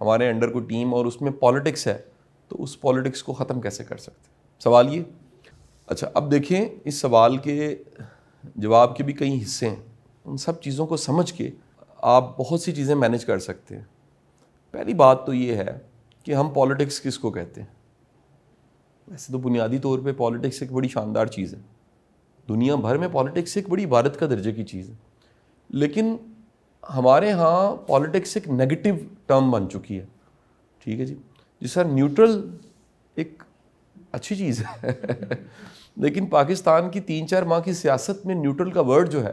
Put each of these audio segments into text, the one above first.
ہمارے انڈر کوئی ٹیم اور اس میں پالیٹکس ہے تو اس پالیٹکس کو ختم کیسے کر سکتے ہیں؟ سوال یہ. اچھا اب دیکھیں اس سوال کے جواب کے بھی کئی حصے ہیں. ان سب چیزوں کو سمجھ کے آپ بہت سی چیزیں مینیج کر سکتے ہیں. پہلی بات تو یہ ہے کہ ہم پالیٹکس کس کو کہتے ہیں. ویسے تو بنیادی طور پہ پالیٹکس ایک بڑی شاندار چیز ہے. دنیا بھر میں پالیٹکس ایک بڑی عبادت کا درجے کی چیز ہے. لیکن ہمارے ہاں پالیٹکس ایک نیگیٹو ٹرم بن چکی ہے. ٹھیک ہے جی سر نیوٹرل ایک اچھی چیز ہے لیکن پاکستان کی 3-4 ماہ کی سیاست میں نیوٹرل کا ورڈ جو ہے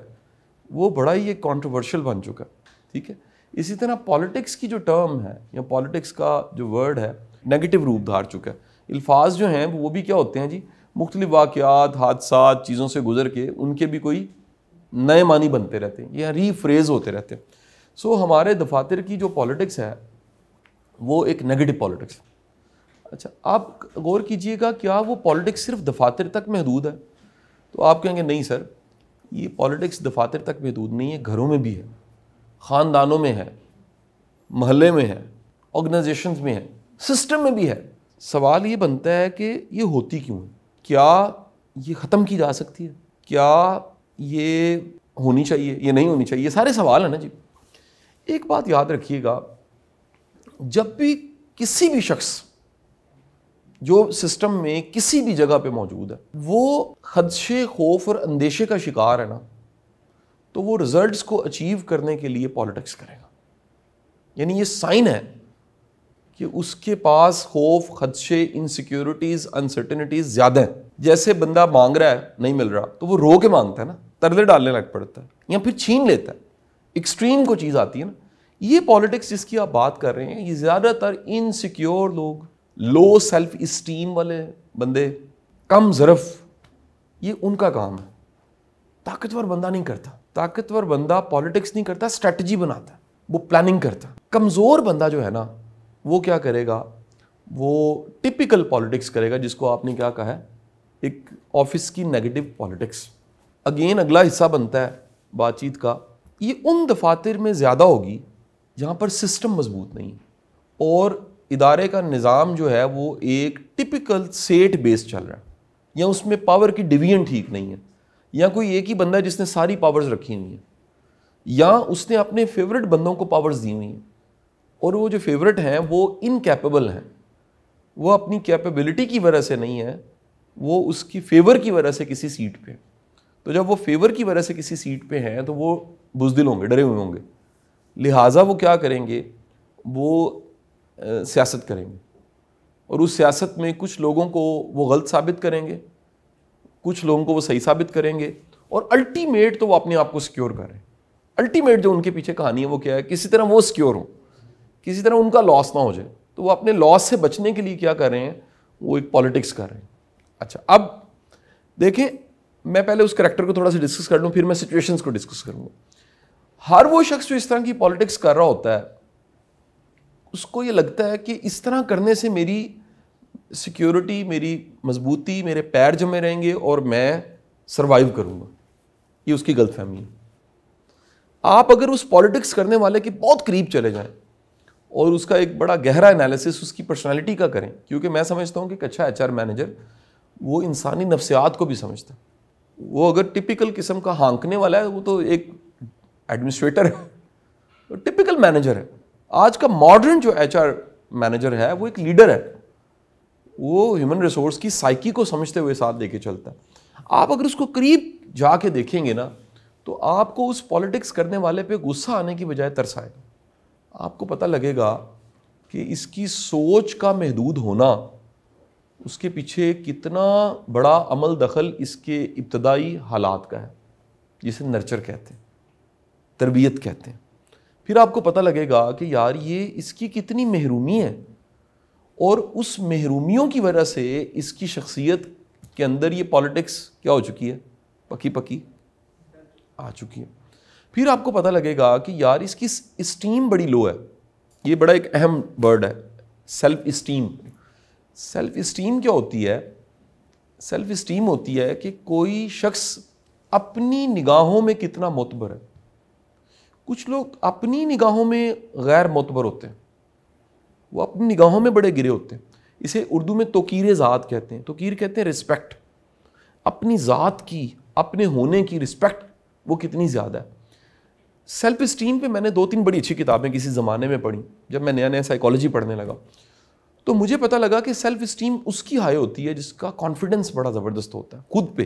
وہ بڑا ہی ایک کانٹروورشل بن چکا. ٹھیک ہے. اسی طرح پالیٹکس کی جو ٹرم ہے یا پالیٹکس کا جو ورڈ ہے نیگیٹو روپ دھار چکا ہے. الفاظ جو ہیں وہ بھی کیا ہوتے ہیں جی مختلف واقعات حادثات چیزوں سے گزر کے ان کے بھی کوئی نئے معنی بنتے رہتے ہیں یا ری فریز ہوتے رہتے ہیں. سو ہمارے دفاتر کی جو پالیٹکس ہے وہ ایک نیگیٹو پالیٹکس. اچھا آپ غور کیجئے گا کیا وہ پالیٹکس صرف دفاتر تک محدود ہے؟ تو آپ کہیں گے نہیں سر یہ پالیٹکس دفاتر تک محدود نہیں ہے, گھروں میں بھی ہے, خاندانوں میں ہے, محلے میں ہے, آرگنائزیشنز میں ہے, سسٹم میں بھی ہے. سوال یہ بنتا ہے کہ یہ ہوتی کیوں ہے؟ کیا یہ ختم کی جا سکتی ہے؟ کیا یہ ہونی چاہیے یہ نہیں ہونی چاہیے؟ یہ سارے سوال ہیں نا جی. ایک بات یاد رکھیے گا, جب بھی کسی بھی شخص جو سسٹم میں کسی بھی جگہ پہ موجود ہے وہ خدشے خوف اور اندیشے کا شکار ہے نا تو وہ رزلٹس کو اچیو کرنے کے لیے پالیٹکس کرے گا. یعنی یہ سائن ہے کہ اس کے پاس خوف خدشے انسیکیورٹیز انسرٹنٹیز زیادہ ہیں. جیسے بندہ مانگ رہا ہے نہیں مل رہا تو وہ رو کے مانگتا ہے نا, ترلے ڈالنے لگ پڑتا ہے یا پھر چھین لیتا ہے. ایکسٹریم کو چیز آتی ہے نا. یہ پالیٹکس جس کی آپ بات کر رہے ہیں یہ زیادہ تر انسیکیور لوگ, لو سیلف اسٹیم والے بندے, کم ظرف, یہ ان کا کام ہے. طاقتور بندہ نہیں کرتا. طاقتور بندہ پالیٹکس نہیں کرتا, اسٹریٹجی بناتا ہے, وہ پلاننگ کرتا ہے. کمزور بندہ جو ہے نا وہ کیا کرے گا, وہ ٹپیکل پالیٹکس کرے گا, جس کو آپ نے کیا کہا ہے ایک آفس کی نیگیٹو پالیٹکس. اگین اگلا حصہ بنتا ہے بات چیت کا, یہ ان دفاتر میں زیادہ ہوگی جہاں پر سسٹم مضبوط نہیں اور ادارے کا نظام جو ہے وہ ایک ٹپیکل سیٹ بیس چل رہا ہے, یا اس میں پاور کی ڈویژن ٹھیک نہیں ہے, یا کوئی ایک ہی بندہ جس نے ساری پاورز رکھی ہوئی ہیں, یا اس نے اپنے فیورٹ بندوں کو پاورز دی ہوئی ہیں اور وہ جو فیورٹ ہیں وہ انکیپیبل ہیں, وہ اپنی کیپیبلٹی کی وجہ سے نہیں ہے, وہ اس کی فیور کی وجہ سے کسی سیٹ پہ. تو جب وہ فیور کی وجہ سے کسی سیٹ پہ ہیں تو وہ بزدل ہوں گے, ڈرے ہوئے ہوں گے, لہٰذا وہ کیا کریں گے, وہ سیاست کریں گے اور اس سیاست میں کچھ لوگوں کو وہ غلط ثابت کریں گے, کچھ لوگوں کو وہ صحیح ثابت کریں گے, اور الٹیمیٹ تو وہ اپنے آپ کو سیکیور کر رہے ہیں. الٹیمیٹ جو ان کے پیچھے کہانی ہے وہ کیا ہے, کسی طرح وہ سیکیور ہوں, کسی طرح ان کا لاس نہ ہو جائے, تو وہ اپنے لاس سے بچنے کے لیے کیا کر رہے ہیں, وہ ایک پالیٹکس کر رہے ہیں. اچھا اب دیکھیں میں پہلے اس کریکٹر کو تھوڑا سا ڈسکس کر لوں, پھر میں سچویشنز کو ڈسکس کروں گا. ہر وہ شخص جو اس طرح کی پالیٹکس کر رہا ہوتا ہے اس کو یہ لگتا ہے کہ اس طرح کرنے سے میری سیکیورٹی, میری مضبوطی, میرے پیر جمے رہیں گے اور میں سروائیو کروں گا. یہ اس کی غلط فہمی ہے. آپ اگر اس پالیٹکس کرنے والے کے بہت قریب چلے جائیں اور اس کا ایک بڑا گہرا انالیسس اس کی پرسنالٹی کا کریں, کیونکہ میں سمجھتا ہوں کہ ایک اچھا ایچ آر مینیجر وہ انسانی نفسیات کو بھی سمجھتا ہے. وہ اگر ٹپیکل قسم کا ہانکنے والا ہے وہ تو ایک ایڈمنسٹریٹر ہے, ٹپیکل مینیجر ہے. آج کا ماڈرن جو ایچ آر مینیجر ہے وہ ایک لیڈر ہے, وہ ہیومن ریسورس کی سائیکی کو سمجھتے ہوئے ساتھ لے کے چلتا ہے. آپ اگر اس کو قریب جا کے دیکھیں گے نا تو آپ کو اس پالیٹکس کرنے والے پہ غصہ آنے کی بجائے ترس آئے گا. آپ کو پتہ لگے گا کہ اس کی سوچ کا محدود ہونا اس کے پیچھے کتنا بڑا عمل دخل اس کے ابتدائی حالات کا ہے, جسے نرچر کہتے ہیں, تربیت کہتے ہیں. پھر آپ کو پتہ لگے گا کہ یار یہ اس کی کتنی محرومی ہے, اور اس محرومیوں کی وجہ سے اس کی شخصیت کے اندر یہ پالیٹکس کیا ہو چکی ہے, پکی پکی آ چکی ہے. پھر آپ کو پتہ لگے گا کہ یار اس کی اسٹیم بڑی لو ہے. یہ بڑا ایک اہم ورڈ ہے, سیلف اسٹیم. سیلف اسٹیم کیا ہوتی ہے؟ سیلف اسٹیم ہوتی ہے کہ کوئی شخص اپنی نگاہوں میں کتنا معتبر ہے. کچھ لوگ اپنی نگاہوں میں غیر معتبر ہوتے ہیں, وہ اپنی نگاہوں میں بڑے گرے ہوتے ہیں. اسے اردو میں توقیر ذات کہتے ہیں. توقیر کہتے ہیں رسپیکٹ, اپنی ذات کی, اپنے ہونے کی رسپیکٹ وہ کتنی زیادہ ہے. سیلف اسٹیم پہ میں نے 2-3 بڑی اچھی کتابیں کسی زمانے میں پڑھی. جب میں نیا سائیکالوجی پڑھنے لگا تو مجھے پتہ لگا کہ سیلف اسٹیم اس کی ہائی ہوتی ہے جس کا کانفیڈنس بڑا زبردست ہوتا ہے خود پہ.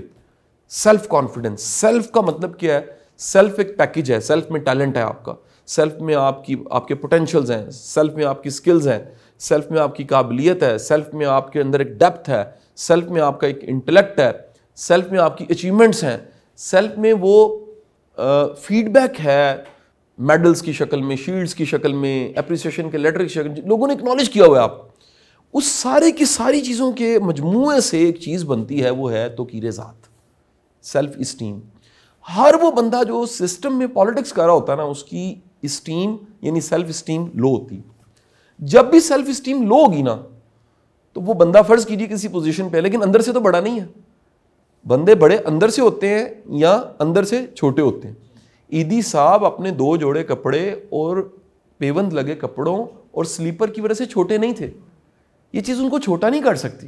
سیلف کانفیڈنس, سیلف کا مطلب کیا ہے؟ سیلف ایک پیکج ہے, سیلف میں ٹیلنٹ ہے آپ کا, سیلف میں آپ کے پوٹینشیلز ہیں, سیلف میں آپ کی سکلز ہیں, سیلف میں آپ کی قابلیت ہے, سیلف میں آپ کے اندر ایک ڈیپتھ ہے, سیلف میں آپ کا ایک انٹلیکٹ ہے, سیلف میں آپ کی اچیومنٹس ہیں, سیلف میں وہ فیڈ بیک ہے میڈلز کی شکل میں, شیلڈز کی شکل میں, اپریسیشن کے لیٹر کی شکل میں, لوگوں نے اکنالج کیا ہوا ہے آپ. اس سارے کی ساری چیزوں کے مجموعے سے ایک چیز بنتی ہے, وہ ہے توقیر ذات, سیلف اسٹیم. ہر وہ بندہ جو سسٹم میں پالیٹکس کر رہا ہوتا ہے نا, اس کی اسٹیم یعنی سیلف اسٹیم لو ہوتی. جب بھی سیلف اسٹیم لو ہوگی نا تو وہ بندہ فرض کیجیے کسی پوزیشن پہ, لیکن اندر سے تو بڑا نہیں ہے. بندے بڑے اندر سے ہوتے ہیں یا اندر سے چھوٹے ہوتے ہیں. عیدی صاحب اپنے 2 جوڑے کپڑے اور پیوند لگے کپڑوں اور سلیپر کی وجہ سے چھوٹے نہیں تھے. یہ چیز ان کو چھوٹا نہیں کر سکتی.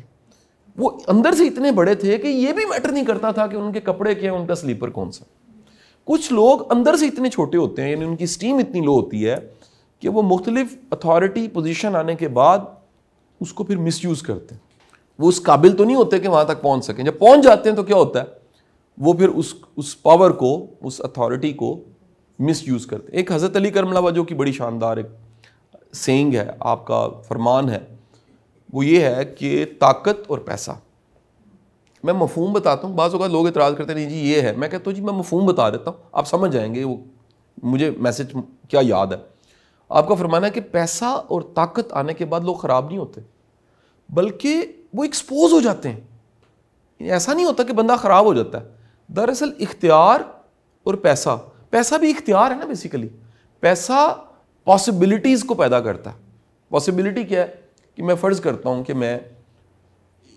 وہ اندر سے اتنے بڑے تھے کہ یہ بھی میٹر نہیں کرتا تھا کہ ان کے کپڑے کیا ہیں, ان کا سلیپر کون سا. کچھ لوگ اندر سے اتنے چھوٹے ہوتے ہیں, یعنی ان کی اسٹیم اتنی لو ہوتی ہے کہ وہ مختلف اتھارٹی پوزیشن آنے کے بعد اس کو پھر مس یوز کرتے ہیں. وہ اس قابل تو نہیں ہوتے کہ وہاں تک پہنچ سکیں. جب پہنچ جاتے ہیں تو کیا ہوتا ہے, وہ پھر اس پاور کو, اس اتھارٹی کو مس یوز کرتے ہیں. ایک حضرت علی کرم اللہ وجہ کی بڑی شاندار ایک سینگ ہے, آپ کا فرمان ہے, وہ یہ ہے کہ طاقت اور پیسہ. میں مفہوم بتاتا ہوں, بعض اوقات لوگ اعتراض کرتے ہیں نہیں جی یہ ہے, میں کہتا ہوں جی میں مفہوم بتا دیتا ہوں, آپ سمجھ جائیں گے وہ مجھے میسج کیا یاد ہے. آپ کا فرمانا ہے کہ پیسہ اور طاقت آنے کے بعد لوگ خراب نہیں ہوتے, بلکہ وہ ایکسپوز ہو جاتے ہیں. ایسا نہیں ہوتا کہ بندہ خراب ہو جاتا ہے. دراصل اختیار اور پیسہ بھی اختیار ہے نا بیسیکلی. پیسہ پاسبلٹیز کو پیدا کرتا ہے. پاسبلٹی کیا ہے کہ میں فرض کرتا ہوں کہ میں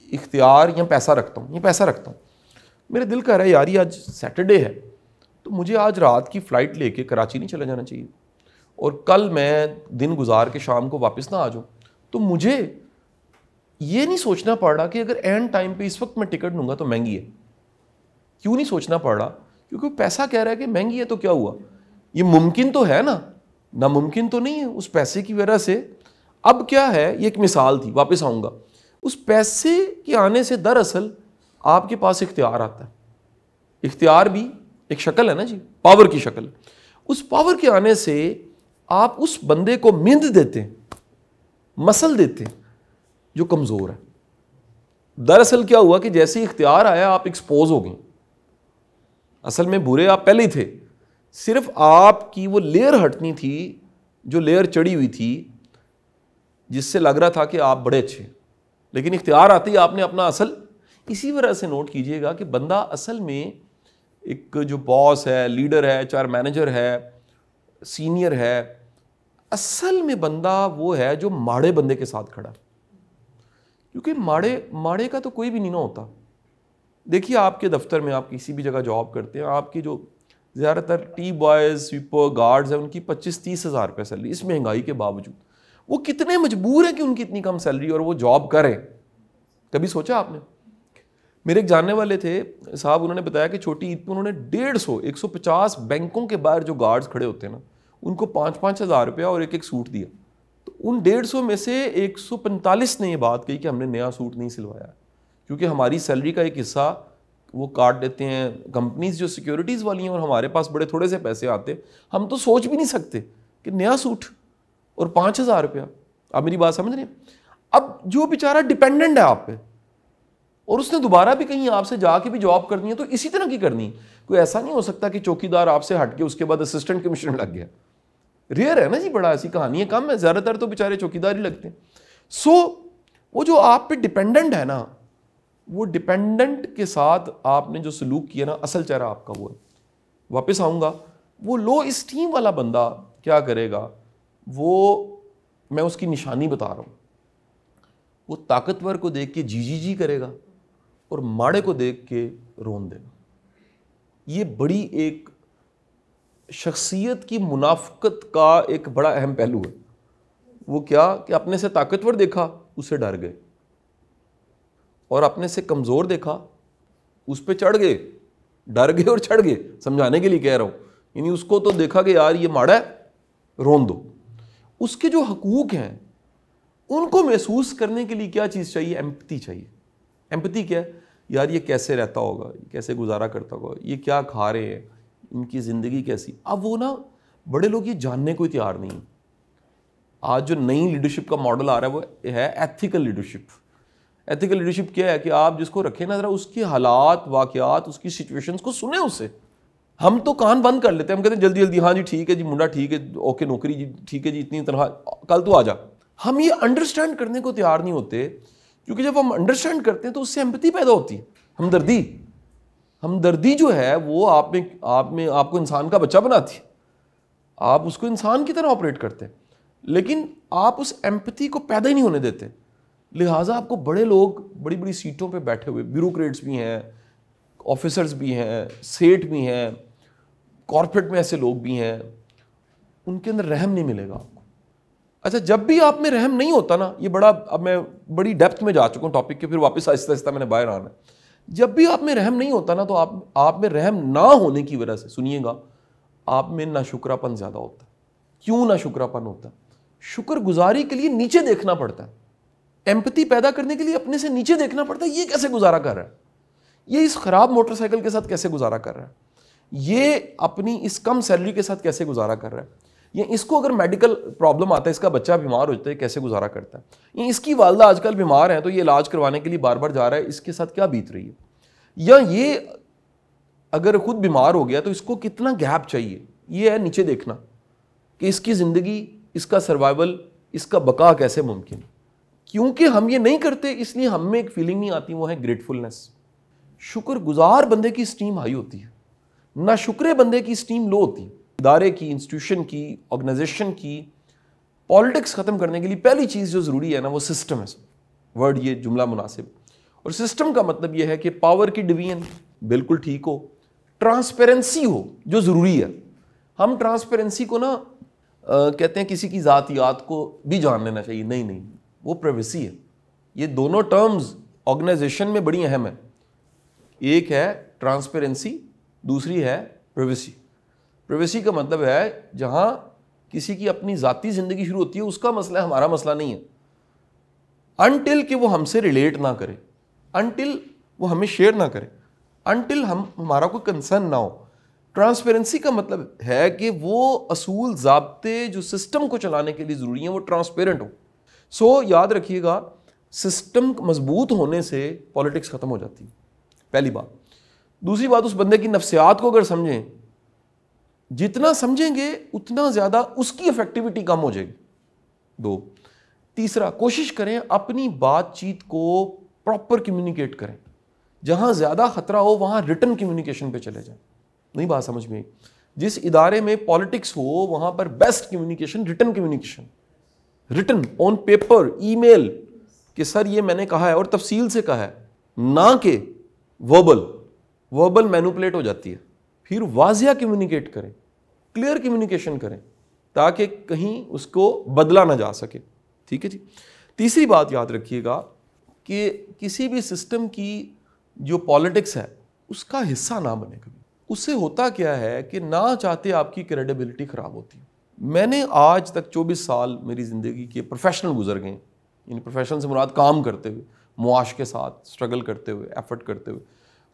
اختیار یا پیسہ رکھتا ہوں, یہ پیسہ رکھتا ہوں, میرے دل کہہ رہا ہے یار یہ آج سیٹرڈے ہے تو مجھے آج رات کی فلائٹ لے کے کراچی نہیں چلا جانا چاہیے, اور کل میں دن گزار کے شام کو واپس نہ آ جاؤں. تو مجھے یہ نہیں سوچنا پڑ رہا کہ اگر اینڈ ٹائم پہ اس وقت میں ٹکٹ لوں گا تو مہنگی ہے. کیوں نہیں سوچنا پڑ رہا؟ کیونکہ پیسہ کہہ رہا ہے کہ مہنگی ہے تو کیا ہوا, یہ ممکن تو ہے نا, ناممکن تو نہیں ہے. اس پیسے کی وجہ سے اب کیا ہے, یہ ایک مثال تھی, واپس آؤں گا. اس پیسے کے آنے سے دراصل آپ کے پاس اختیار آتا ہے. اختیار بھی ایک شکل ہے نا جی, پاور کی شکل. اس پاور کے آنے سے آپ اس بندے کو مند دیتے ہیں, مسل دیتے ہیں جو کمزور ہے. دراصل کیا ہوا کہ جیسے ہی اختیار آیا آپ ایکسپوز ہو گئے. اصل میں برے آپ پہلے ہی تھے, صرف آپ کی وہ لیئر ہٹنی تھی, جو لیئر چڑھی ہوئی تھی جس سے لگ رہا تھا کہ آپ بڑے اچھے, لیکن اختیار آتے ہی آپ نے اپنا اصل. اسی وجہ سے نوٹ کیجئے گا کہ بندہ اصل میں ایک جو باس ہے, لیڈر ہے, چاہے مینیجر ہے, سینئر ہے, اصل میں بندہ وہ ہے جو ماڑے بندے کے ساتھ کھڑا. کیونکہ ماڑے کا تو کوئی بھی نہیں نہ ہوتا. دیکھیے آپ کے دفتر میں, آپ کسی بھی جگہ جاب کرتے ہیں, آپ کی جو زیادہ تر ٹی بوائز, سویپر, گارڈز ہیں, ان کی 25-30 ہزار روپے سیلری, اس مہنگائی کے باوجود وہ کتنے مجبور ہیں کہ ان کی اتنی کم سیلری اور وہ جاب کریں. کبھی سوچا آپ نے؟ میرے ایک جاننے والے تھے صاحب, انہوں نے بتایا کہ چھوٹی عید پہ انہوں نے 150 بینکوں کے باہر جو گارڈز کھڑے ہوتے ہیں نا, ان کو 5-5 ہزار روپیہ اور ایک سوٹ دیا. تو ان 150 میں سے 145 نے یہ بات کہی کہ ہم نے نیا سوٹ نہیں سلوایا, کیونکہ ہماری سیلری کا ایک حصہ وہ کاٹ دیتے ہیں کمپنیز جو سیکیورٹیز والی ہیں, اور ہمارے پاس بڑے تھوڑے سے پیسے آتے, ہم تو سوچ بھی نہیں سکتے کہ نیا سوٹ اور 5,000 روپیہ. آپ میری بات سمجھ رہے ہیں؟ اب جو بیچارہ ڈیپینڈنٹ ہے آپ پہ, اور اس نے دوبارہ بھی کہیں آپ سے جا کے بھی جاب کرنی ہے تو اسی طرح کی کرنی. کوئی ایسا نہیں ہو سکتا کہ چوکیدار آپ سے ہٹ کے اس کے بعد اسسٹنٹ کمشنر لگ گیا. ریئر ہے نا جی, بڑا ایسی کہانیاں کم ہے, زیادہ تر تو بیچارے چوکیدار ہی لگتے ہیں. سو وہ جو آپ پہ ڈیپینڈنٹ ہے نا, وہ ڈیپینڈنٹ کے ساتھ آپ نے جو سلوک کیا نا, اصل چہرہ آپ کا وہ ہے. واپس آؤں گا, وہ لو اسٹیم والا بندہ کیا کرے گا, وہ میں اس کی نشانی بتا رہا ہوں, وہ طاقتور کو دیکھ کے جی کرے گا اور ماڑے کو دیکھ کے رون دے گا. یہ بڑی ایک شخصیت کی منافقت کا ایک بڑا اہم پہلو ہے. وہ کیا کہ اپنے سے طاقتور دیکھا اس سے ڈر گئے, اور اپنے سے کمزور دیکھا اس پہ چڑھ گئے, ڈر گئے اور چڑھ گئے. سمجھانے کے لیے کہہ رہا ہوں, یعنی اس کو تو دیکھا کہ یار یہ ماڑا ہے, رون دو. اس کے جو حقوق ہیں ان کو محسوس کرنے کے لیے کیا چیز چاہیے؟ ایمپتھی چاہیے. ایمپتھی کیا ہے؟ یار یہ کیسے رہتا ہوگا, یہ کیسے گزارا کرتا ہوگا, یہ کیا کھا رہے ہیں, ان کی زندگی کیسی. اب وہ نا بڑے لوگ یہ جاننے کو تیار نہیں. آج جو نئی لیڈرشپ کا ماڈل آ رہا ہے وہ ہے ایتھیکل لیڈرشپ. ایتھیکل لیڈرشپ کیا ہے کہ آپ جس کو رکھیں نا ذرا اس کے حالات, واقعات, اس کی سچویشنز کو سنیں اس سے. ہم تو کان بند کر لیتے ہیں, ہم کہتے ہیں جلدی جلدی, ہاں جی ٹھیک ہے جی منڈا ٹھیک ہے, اوکے نوکری جی ٹھیک ہے جی اتنی تنخواہ, کل تو آ جا. ہم یہ انڈرسٹینڈ کرنے کو تیار نہیں ہوتے, کیونکہ جب ہم انڈرسٹینڈ کرتے ہیں تو اس سے ایمپتھی پیدا ہوتی ہے, ہمدردی. ہمدردی جو ہے وہ آپ کو انسان کا بچہ بناتی ہے, آپ اس کو انسان کی طرح آپریٹ کرتے ہیں, لیکن آپ اس ایمپتھی کو پیدا ہی نہیں ہونے دیتے. لہٰذا آپ کو بڑے لوگ بڑی بڑی سیٹوں پہ بیٹھے ہوئے, بیوروکریٹس بھی ہیں, آفیسرز بھی ہیں, سیٹ بھی ہیں, کارپوریٹ میں ایسے لوگ بھی ہیں, ان کے اندر رحم نہیں ملے گا آپ کو. اچھا جب بھی آپ میں رحم نہیں ہوتا نا, یہ اب میں بڑی ڈیپتھ میں جا چکا ہوں ٹاپک کے, پھر واپس آہستہ آہستہ میں نے باہر آنا ہے. جب بھی آپ میں رحم نہیں ہوتا نا تو آپ میں رحم نہ ہونے کی وجہ سے, سنیے گا, آپ میں ناشکراپن زیادہ ہوتا ہے. کیوں ناشکراپن ہوتا ہے؟ شکر گزاری کے لیے نیچے دیکھنا پڑتا ہے. ایمپتھی پیدا کرنے کے لیے اپنے سے نیچے دیکھنا پڑتا ہے, یہ کیسے گزارا کر رہا ہے, یہ اس خراب موٹر سائیکل کے ساتھ کیسے گزارا کر رہا ہے, یہ اپنی اس کم سیلری کے ساتھ کیسے گزارا کر رہا ہے, یہ اس کو اگر میڈیکل پرابلم آتا ہے, اس کا بچہ بیمار ہوتا ہے, کیسے گزارا کرتا ہے, یہ اس کی والدہ آج کل بیمار ہیں تو یہ علاج کروانے کے لیے بار بار جا رہا ہے, اس کے ساتھ کیا بیت رہی ہے, یا یہ اگر خود بیمار ہو گیا تو اس کو کتنا گیپ چاہیے. یہ ہے نیچے دیکھنا کہ اس کی زندگی, اس کا سروائیول, اس کا بقا کیسے ممکن. کیونکہ ہم یہ نہیں کرتے اس لیے ہم میں ایک فیلنگ نہیں آتی, وہ ہے گریٹفلنس. شکر گزار بندے کی اسٹیم ہائی ہوتی ہے, نہ شکرے بندے کی اسٹیم لو ہوتی ہے. ادارے کی, انسٹیٹیوشن کی, آرگنائزیشن کی پالیٹکس ختم کرنے کے لیے پہلی چیز جو ضروری ہے نا وہ سسٹم ہے. ورڈ یہ جملہ مناسب, اور سسٹم کا مطلب یہ ہے کہ پاور کی ڈویژن بالکل ٹھیک ہو, ٹرانسپیرنسی ہو جو ضروری ہے. ہم ٹرانسپیرنسی کو نا کہتے ہیں کسی کی ذاتیات کو بھی جان لینا چاہیے, نہیں, وہ پرائیویسی ہے. یہ دونوں ٹرمز آرگنائزیشن میں بڑی اہم ہے. ایک ہے ٹرانسپیرنسی, دوسری ہے پرائیویسی. پرائیویسی کا مطلب ہے جہاں کسی کی اپنی ذاتی زندگی شروع ہوتی ہے, اس کا مسئلہ ہے, ہمارا مسئلہ نہیں ہے, انٹل کہ وہ ہم سے ریلیٹ نہ کرے, انٹل وہ ہمیں شیئر نہ کرے, انٹل ہمارا کوئی کنسرن نہ ہو. ٹرانسپیرنسی کا مطلب ہے کہ وہ اصول ضابطے جو سسٹم کو چلانے کے لیے ضروری ہیں وہ ٹرانسپیرنٹ ہو. سو یاد رکھیے گا, سسٹم مضبوط ہونے سے پالیٹکس ختم ہو جاتی ہے, پہلی بات. دوسری بات, اس بندے کی نفسیات کو اگر سمجھیں, جتنا سمجھیں گے اتنا زیادہ اس کی افیکٹیوٹی کم ہو جائے گی. دو. تیسرا, کوشش کریں اپنی بات چیت کو پراپر کمیونیکیٹ کریں. جہاں زیادہ خطرہ ہو وہاں ریٹن کمیونیکیشن پہ چلے جائیں. نہیں بات سمجھ میں, جس ادارے میں پالیٹکس ہو وہاں پر best communication written communication, written on paper, email کہ سر یہ میں نے کہا ہے اور تفصیل سے کہا ہے, نہ کہ وربل مینوپولیٹ ہو جاتی ہے. پھر واضح کمیونیکیٹ کریں, کلیئر کمیونیکیشن کریں تاکہ کہیں اس کو بدلا نہ جا سکے. ٹھیک ہے جی. تیسری بات یاد رکھیے گا کہ کسی بھی سسٹم کی جو پالیٹکس ہے اس کا حصہ نہ بنے کبھی. اس سے ہوتا کیا ہے کہ نہ چاہتے آپ کی کریڈیبلٹی خراب ہوتی ہے. میں نے آج تک 24 سال میری زندگی کے پروفیشنل گزر گئے, یعنی پروفیشنل سے مراد کام کرتے ہوئے, معاش کے ساتھ اسٹرگل کرتے ہوئے, ایفرٹ کرتے ہوئے,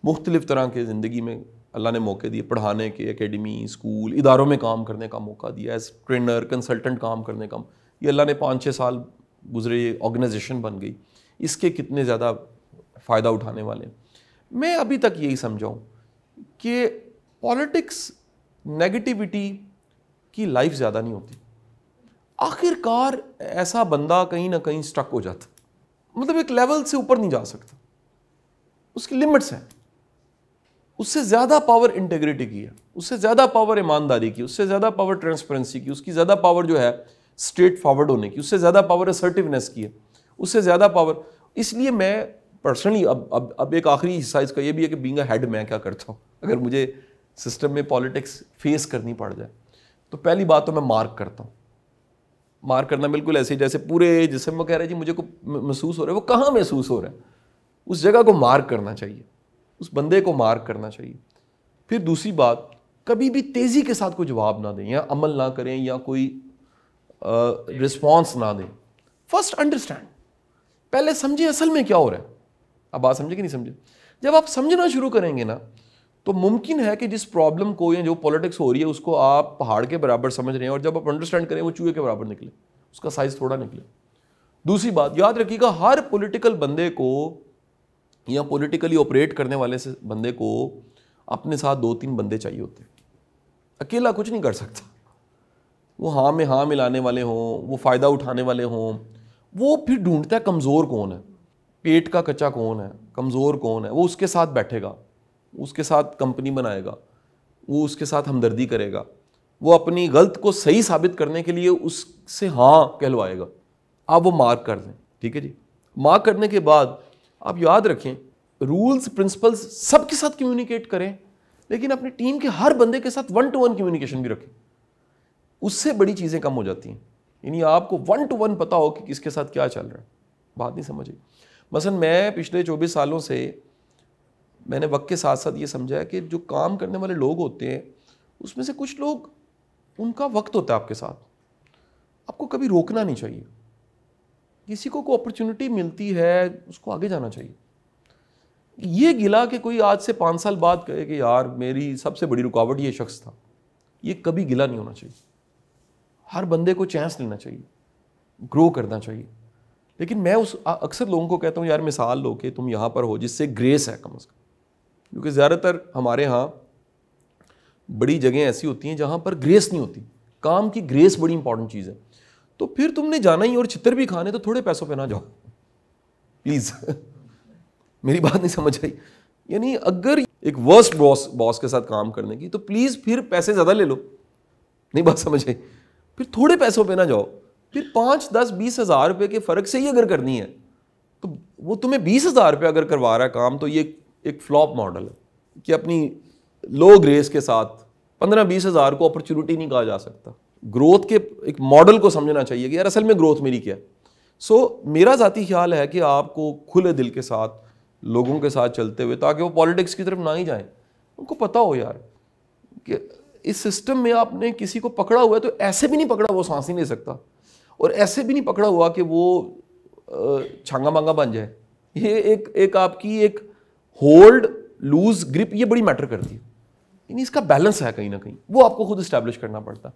مختلف طرح کے زندگی میں اللہ نے موقع دیے, پڑھانے کے, اکیڈمی, اسکول, اداروں میں کام کرنے کا موقع دیا, ایز ٹرینر, کنسلٹنٹ کام کرنے کا. یہ اللہ نے 5-6 سال گزرے, یہ آرگنائزیشن بن گئی, اس کے کتنے زیادہ فائدہ اٹھانے والے ہیں. میں ابھی تک یہی سمجھا ہوں کہ پالیٹکس نیگیٹیوٹی کی لائف زیادہ نہیں ہوتی. آخر کار ایسا بندہ کہیں نہ کہیں سٹک ہو جاتا, مطلب ایک لیول سے اوپر نہیں جا سکتا, اس کی لمٹس ہیں. اس سے زیادہ پاور انٹیگریٹی کی ہے, اس سے زیادہ پاور ایمانداری کی, اس سے زیادہ پاور ٹرانسپیرنسی کی, اس کی زیادہ پاور جو ہے اسٹریٹ فارورڈ ہونے کی, اس سے زیادہ پاور اسرٹیونیس کی ہے, اس سے زیادہ پاور. اس لیے میں پرسنلی اب ایک آخری حصہ اس کا یہ بھی ہے کہ بینگ اے ہیڈ میں کیا کرتا ہوں. اگر مجھے سسٹم میں پالیٹکس فیس کرنی پڑ جائے تو پہلی بات تو میں مارک کرتا ہوں, مارک کرنا بالکل ایسے جیسے پورے جسم میں کہہ رہے جی مجھے کو محسوس ہو رہا ہے، وہ کہاں محسوس ہو رہا ہے، اس جگہ کو مارک کرنا چاہیے، اس بندے کو مارک کرنا چاہیے. پھر دوسری بات، کبھی بھی تیزی کے ساتھ کوئی جواب نہ دیں یا عمل نہ کریں یا کوئی رسپانس نہ دیں. فرسٹ انڈرسٹینڈ، پہلے سمجھیں اصل میں کیا ہو رہا ہے. اب بات سمجھے کہ نہیں سمجھے؟ جب آپ سمجھنا شروع کریں گے نا تو ممکن ہے کہ جس پرابلم کو یا جو پولیٹکس ہو رہی ہے اس کو آپ پہاڑ کے برابر سمجھ رہے ہیں، اور جب آپ انڈرسٹینڈ کریں وہ چوہے کے برابر نکلے، اس کا سائز تھوڑا نکلے. دوسری بات یاد رکھیے گا، ہر پولیٹیکل بندے کو یا پولیٹیکلی آپریٹ کرنے والے سے بندے کو اپنے ساتھ 2-3 بندے چاہیے ہوتے ہیں. اکیلا کچھ نہیں کر سکتا. وہ ہاں میں ہاں ملانے والے ہوں، وہ فائدہ اٹھانے والے ہوں. وہ پھر ڈھونڈتا ہے کمزور کون ہے، پیٹ کا کچا کون ہے، کمزور کون ہے، وہ اس کے ساتھ بیٹھے گا، اس کے ساتھ کمپنی بنائے گا، وہ اس کے ساتھ ہمدردی کرے گا، وہ اپنی غلط کو صحیح ثابت کرنے کے لیے اس سے ہاں کہلوائے گا. آپ وہ مارک کر دیں. ٹھیک ہے جی. مارک کرنے کے بعد آپ یاد رکھیں رولز پرنسپلز سب کے ساتھ کمیونیکیٹ کریں، لیکن اپنی ٹیم کے ہر بندے کے ساتھ 1-to-1 کمیونیکیشن بھی رکھیں. اس سے بڑی چیزیں کم ہو جاتی ہیں. یعنی آپ کو 1-to-1 پتا ہو کہ کس کے ساتھ کیا چل رہا ہے. بات نہیں سمجھے؟ مثلا میں پچھلے 24 سالوں سے میں نے وقت کے ساتھ ساتھ یہ سمجھا ہے کہ جو کام کرنے والے لوگ ہوتے ہیں اس میں سے کچھ لوگ ان کا وقت ہوتا ہے آپ کے ساتھ، آپ کو کبھی روکنا نہیں چاہیے. کسی کو کوئی اپرچونٹی ملتی ہے اس کو آگے جانا چاہیے. یہ گلا کہ کوئی آج سے 5 سال بعد کہے کہ یار میری سب سے بڑی رکاوٹ یہ شخص تھا، یہ کبھی گلا نہیں ہونا چاہیے. ہر بندے کو چانس لینا چاہیے، گرو کرنا چاہیے. لیکن میں اکثر لوگوں کو کہتا ہوں یار مثال لو کہ تم یہاں پر ہو جس سے گریس ہے کم از کم، کیونکہ زیادہ تر ہمارے ہاں بڑی جگہیں ایسی ہوتی ہیں جہاں پر گریس نہیں ہوتی. کام کی گریس بڑی امپورٹنٹ چیز ہے. تو پھر تم نے جانا ہی اور چھتر بھی کھانے تو تھوڑے پیسوں پہ نہ جاؤ پلیز. میری بات نہیں سمجھ آئی؟ یعنی اگر ایک ورسٹ باس کے ساتھ کام کرنے کی تو پلیز پھر پیسے زیادہ لے لو. نہیں بات سمجھ آئی؟ پھر تھوڑے پیسوں پہ نہ جاؤ. پھر 5-10-20 ہزار روپے کے فرق سے ہی اگر کرنی ہے تو وہ تمہیں 20,000 روپے اگر کروا رہا ہے کام تو یہ ایک فلاپ ماڈل ہے کہ اپنی لو گریس کے ساتھ 15-20 ہزار کو اپرچونٹی نہیں کہا جا سکتا. گروتھ کے ایک ماڈل کو سمجھنا چاہیے کہ یار اصل میں گروتھ میری کیا ہے. سو میرا ذاتی خیال ہے کہ آپ کو کھلے دل کے ساتھ لوگوں کے ساتھ چلتے ہوئے تاکہ وہ پالیٹکس کی طرف نہ ہی جائیں، ان کو پتہ ہو یار کہ اس سسٹم میں آپ نے کسی کو پکڑا ہوا ہے تو ایسے بھی نہیں پکڑا وہ سانس نہیں لے سکتا، اور ایسے بھی نہیں پکڑا ہوا کہ وہ چھانگا مانگا بن جائے. یہ ایک آپ کی ایک ہولڈ لوز گرپ یہ بڑی میٹر کرتی ہے. یعنی اس کا بیلنس ہے کہیں نہ کہیں، وہ آپ کو خود اسٹیبلش کرنا پڑتا.